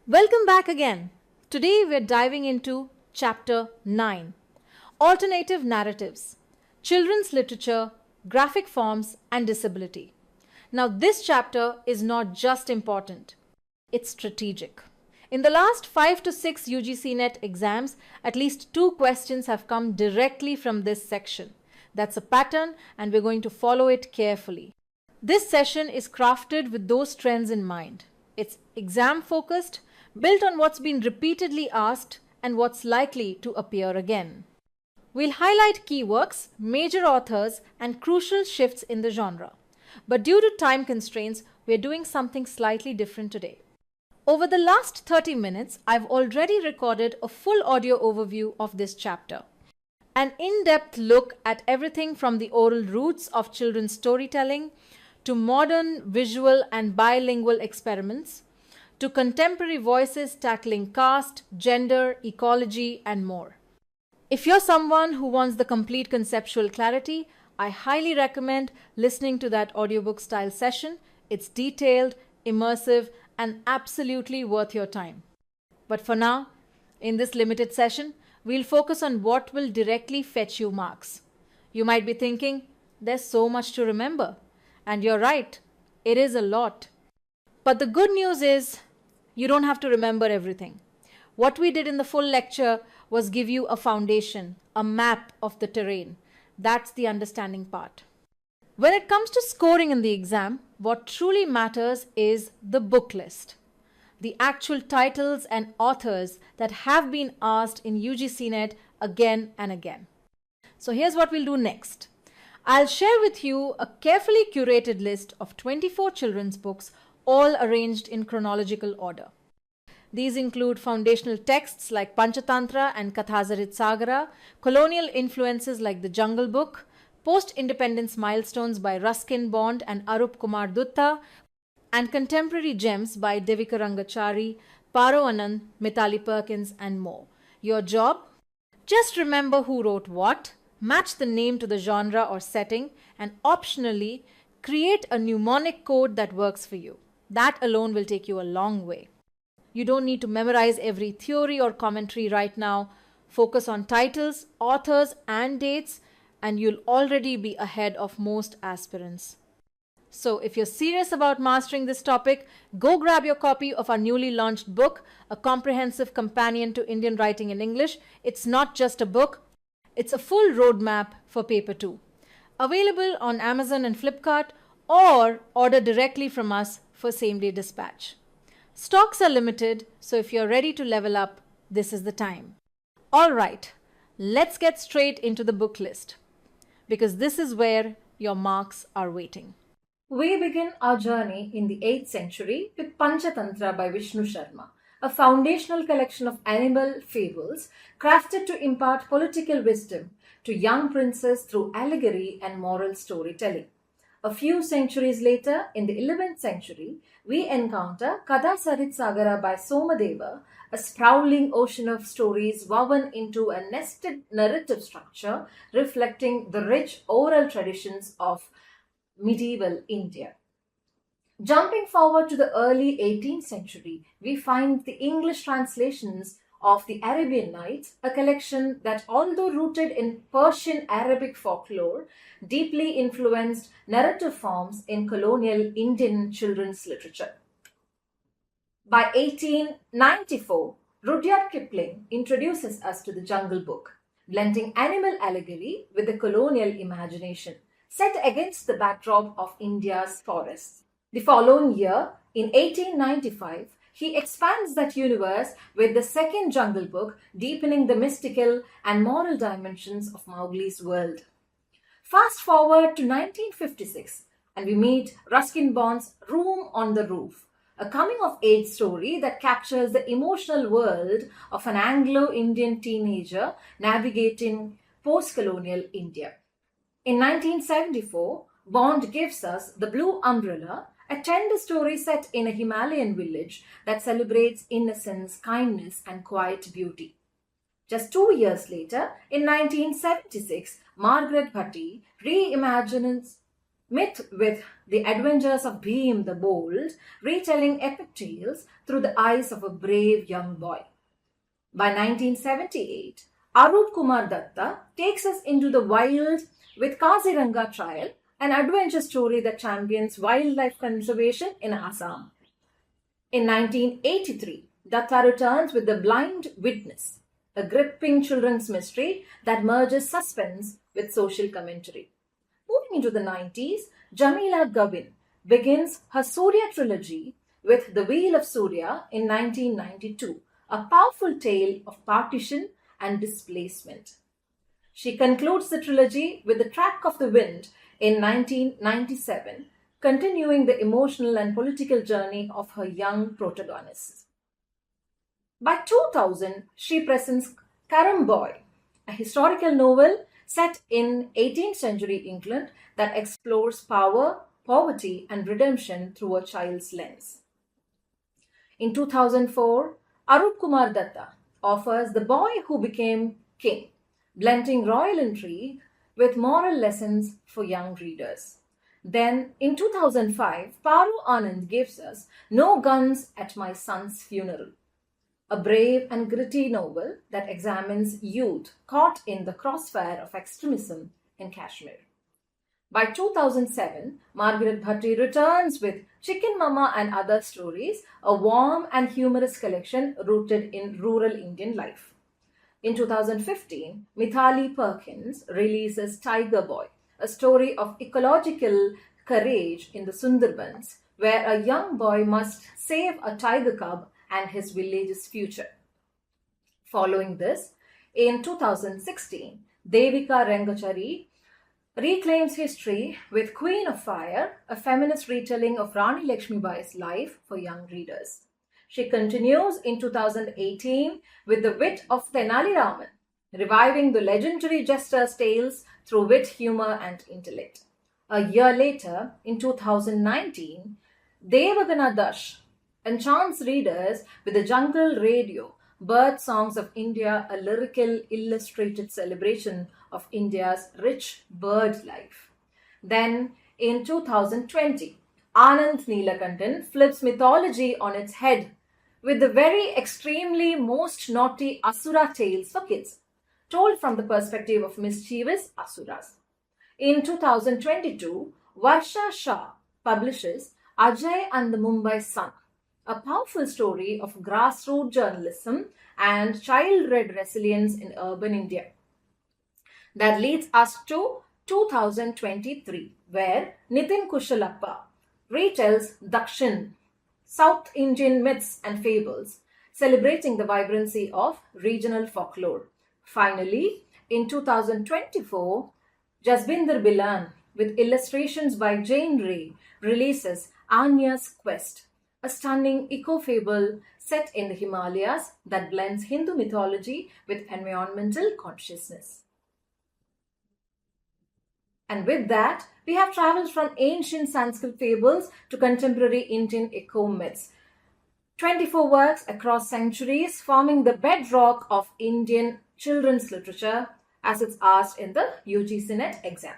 Welcome back again. Today we're diving into Chapter 9 Alternative Narratives, Children's Literature, Graphic Forms, and Disability. Now, this chapter is not just important, it's strategic. In the last 5 to 6 UGC NET exams, at least 2 questions have come directly from this section. That's a pattern, and we're going to follow it carefully. This session is crafted with those trends in mind. It's exam focused, built on what's been repeatedly asked and what's likely to appear again. We'll highlight key works, major authors, and crucial shifts in the genre. But due to time constraints, we're doing something slightly different today. Over the last 30 minutes, I've already recorded a full audio overview of this chapter. An in-depth look at everything from the oral roots of children's storytelling to modern visual and bilingual experiments, to contemporary voices tackling caste, gender, ecology, and more. If you're someone who wants the complete conceptual clarity, I highly recommend listening to that audiobook style session. It's detailed, immersive, and absolutely worth your time. But for now, in this limited session, we'll focus on what will directly fetch you marks. You might be thinking, there's so much to remember. And you're right, it is a lot. But the good news is, you don't have to remember everything. What we did in the full lecture was give you a foundation, a map of the terrain. That's the understanding part. When it comes to scoring in the exam, what truly matters is the book list. The actual titles and authors that have been asked in UGC NET again and again. So here's what we'll do next. I'll share with you a carefully curated list of 24 children's books, all arranged in chronological order. These include foundational texts like Panchatantra and Kathasarit Sagara, colonial influences like The Jungle Book, post-independence milestones by Ruskin Bond and Arup Kumar Dutta, and contemporary gems by Devika Rangachari, Paro Anand, Mithali Perkins, and more. Your job? Just remember who wrote what, match the name to the genre or setting, and optionally, create a mnemonic code that works for you. That alone will take you a long way. You don't need to memorize every theory or commentary right now. Focus on titles, authors, and dates, and you'll already be ahead of most aspirants. So if you're serious about mastering this topic, go grab your copy of our newly launched book, A Comprehensive Companion to Indian Writing in English. It's not just a book, it's a full roadmap for Paper 2. Available on Amazon and Flipkart, or order directly from us for same-day dispatch. Stocks are limited, so if you're ready to level up, this is the time. All right, let's get straight into the book list, because this is where your marks are waiting. We begin our journey in the 8th century with Panchatantra by Vishnu Sharma, a foundational collection of animal fables crafted to impart political wisdom to young princes through allegory and moral storytelling. A few centuries later, in the 11th century, we encounter Kathasarit Sagara by Somadeva, a sprawling ocean of stories woven into a nested narrative structure reflecting the rich oral traditions of medieval India. Jumping forward to the early 18th century, we find the English translations of the Arabian Nights, a collection that, although rooted in Persian Arabic folklore, deeply influenced narrative forms in colonial Indian children's literature. By 1894, Rudyard Kipling introduces us to the Jungle Book, blending animal allegory with the colonial imagination, set against the backdrop of India's forests. The following year, in 1895, he expands that universe with the second Jungle Book, deepening the mystical and moral dimensions of Mowgli's world. Fast forward to 1956, and we meet Ruskin Bond's Room on the Roof, a coming-of-age story that captures the emotional world of an Anglo-Indian teenager navigating post-colonial India. In 1974, Bond gives us The Blue Umbrella, a tender story set in a Himalayan village that celebrates innocence, kindness, and quiet beauty. Just 2 years later, in 1976, Margaret Bhatti reimagines myth with the adventures of Bhim the Bold, retelling epic tales through the eyes of a brave young boy. By 1978, Arup Kumar Datta takes us into the wild with Kaziranga Trial, an adventure story that champions wildlife conservation in Assam. In 1983, Datta returns with The Blind Witness, a gripping children's mystery that merges suspense with social commentary. Moving into the 90s, Jamila Gavin begins her Surya trilogy with The Wheel of Surya in 1992, a powerful tale of partition and displacement. She concludes the trilogy with The Track of the Wind in 1997, continuing the emotional and political journey of her young protagonists. By 2000, she presents Karam Boy, a historical novel set in 18th century England that explores power, poverty, and redemption through a child's lens. In 2004, Arup Kumar Datta offers The Boy Who Became King, blending royal intrigue with moral lessons for young readers. Then, in 2005, Paru Anand gives us No Guns at My Son's Funeral, a brave and gritty novel that examines youth caught in the crossfire of extremism in Kashmir. By 2007, Margaret Bhatti returns with Chicken Mama and Other Stories, a warm and humorous collection rooted in rural Indian life. In 2015, Mithali Perkins releases Tiger Boy, a story of ecological courage in the Sundarbans, where a young boy must save a tiger cub and his village's future. Following this, in 2016, Devika Rangachari reclaims history with Queen of Fire, a feminist retelling of Rani Lakshmibai's life for young readers. She continues in 2018 with The Wit of Tenali Raman, reviving the legendary jester's tales through wit, humor, and intellect. A year later, in 2019, Devagana Dash enchants readers with The Jungle Radio, Bird Songs of India, a lyrical, illustrated celebration of India's rich bird life. Then, in 2020, Anand Neelakantan flips mythology on its head with the very extremely most naughty Asura tales for kids, told from the perspective of mischievous Asuras. In 2022, Varsha Shah publishes Ajay and the Mumbai Sun, a powerful story of grassroots journalism and child-led resilience in urban India. That leads us to 2023, where Nitin Kushalappa retells Dakshin, South Indian myths and fables, celebrating the vibrancy of regional folklore. Finally, in 2024, Jasbinder Bilan, with illustrations by Jane Ray, releases Anya's Quest, a stunning eco-fable set in the Himalayas that blends Hindu mythology with environmental consciousness. And with that, we have traveled from ancient Sanskrit fables to contemporary Indian eco-myths. 24 works across centuries, forming the bedrock of Indian children's literature as it's asked in the UGC NET exam.